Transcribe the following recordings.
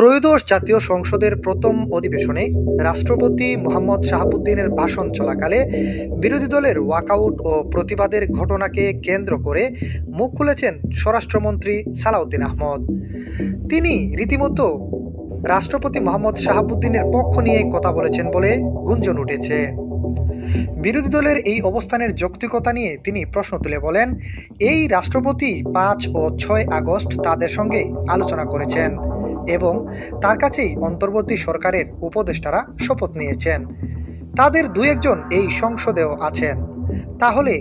ত্রয়োদশ জাতীয় সংসদের প্রথম অধিবেশনে রাষ্ট্রপতি মোহাম্মদ শাহাবুদ্দিনের ভাষণ চলাকালে বিরোধী দলের ওয়াকআউট ও প্রতিবাদের ঘটনাকে কেন্দ্র করে মুখ খুলেছেন স্বরাষ্ট্রমন্ত্রী সালাউদ্দিন আহমদ। তিনি রীতিমতো রাষ্ট্রপতি মোহাম্মদ শাহাবুদ্দিনের পক্ষ নিয়ে কথা বলেছেন বলে গুঞ্জন উঠেছে। বিরোধী দলের এই অবস্থানের যৌক্তিকতা নিয়ে তিনি প্রশ্ন তুলে বলেন, এই রাষ্ট্রপতি ৫ ও ৬ আগস্ট তাদের সঙ্গে আলোচনা করেছেন এবং তার কাছেই অন্তর্বর্তী সরকারের উপদেষ্টারা শপথ নিয়েছেন। তাদের দু একজন এই সংসদেও আছেন। তাহলে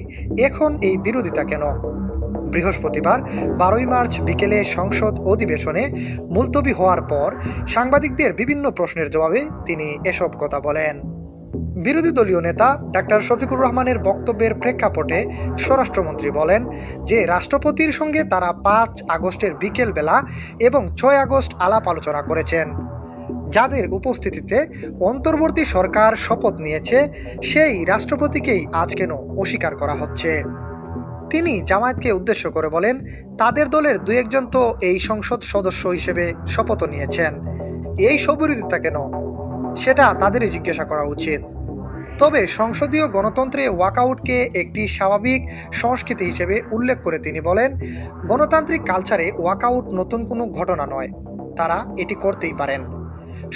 এখন এই বিরোধিতা কেন? বৃহস্পতিবার ১২ মার্চ বিকেলে সংসদ অধিবেশনে মুলতবি হওয়ার পর সাংবাদিকদের বিভিন্ন প্রশ্নের জবাবে তিনি এসব কথা বলেন। বিরোধী দলীয় নেতা ডাক্তার শফিকুর রহমানের বক্তব্যের প্রেক্ষাপটে স্বরাষ্ট্রমন্ত্রী বলেন যে রাষ্ট্রপতির সঙ্গে তারা ৫ আগস্টের বিকেল বেলা এবং ৬ আগস্ট আলাপ আলোচনা করেছেন। যাদের উপস্থিতিতে অন্তর্বর্তী সরকার শপথ নিয়েছে সেই রাষ্ট্রপতিকেই আজ কেন অস্বীকার করা হচ্ছে? তিনি জামায়াতকে উদ্দেশ্য করে বলেন, তাদের দলের দু একজন তো এই সংসদ সদস্য হিসেবে শপথ নিয়েছেন, এই সবিরোধিতা কেন সেটা তাদেরই জিজ্ঞাসা করা উচিত। তবে সংসদীয় গণতন্ত্রে ওয়াকআউটকে একটি স্বাভাবিক সংস্কৃতি হিসেবে উল্লেখ করে তিনি বলেন, গণতান্ত্রিক কালচারে ওয়াকআউট নতুন কোনো ঘটনা নয়, তারা এটি করতেই পারেন।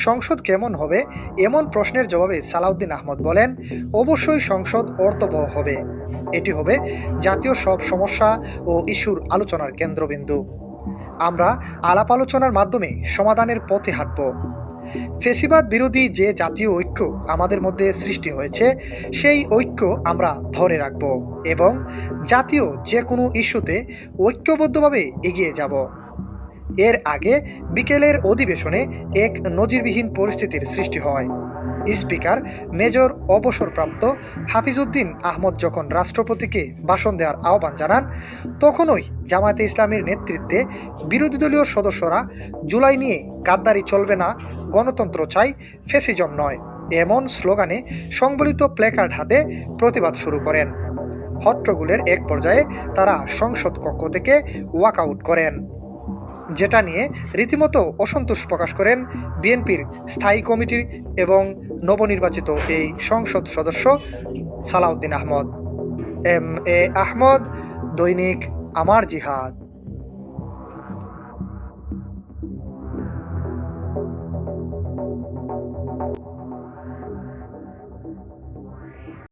সংসদ কেমন হবে এমন প্রশ্নের জবাবে সালাউদ্দিন আহমদ বলেন, অবশ্যই সংসদ অর্থবহ হবে। এটি হবে জাতীয় সব সমস্যা ও ইস্যুর আলোচনার কেন্দ্রবিন্দু। আমরা আলাপ আলোচনার মাধ্যমে সমাধানের পথে হাঁটব। ফ্যাসিবাদ বিরোধী যে জাতীয় ঐক্য আমাদের মধ্যে সৃষ্টি হয়েছে সেই ঐক্য আমরা ধরে রাখব এবং জাতীয় যে কোনো ইস্যুতে ঐক্যবদ্ধভাবে এগিয়ে যাব। এর আগে বিকেলের অধিবেশনে এক নজিরবিহীন পরিস্থিতির সৃষ্টি হয়। স্পিকার মেজর অবসরপ্রাপ্ত হাফিজউদ্দিন আহমদ যখন রাষ্ট্রপতিকে ভাষণ দেওয়ার আহ্বান জানান, তখনই জামায়াতে ইসলামীর নেতৃত্বে বিরোধী দলীয় সদস্যরা জুলাই নিয়ে গাদ্দারি চলবে না, গণতন্ত্র চাই, ফ্যাসিজম নয় এমন স্লোগানে সংবলিত প্ল্যাকার্ড হাতে প্রতিবাদ শুরু করেন। হট্টগোলের এক পর্যায়ে তারা সংসদ কক্ষ থেকে ওয়াকআউট করেন, যেটা নিয়ে রীতিমতো অসন্তোষ প্রকাশ করেন বিএনপির স্থায়ী কমিটি এবং নবনির্বাচিত এই সংসদ সদস্য সালাউদ্দিন আহমদ। এম এ আহমদ, দৈনিক আমার জিহাদ।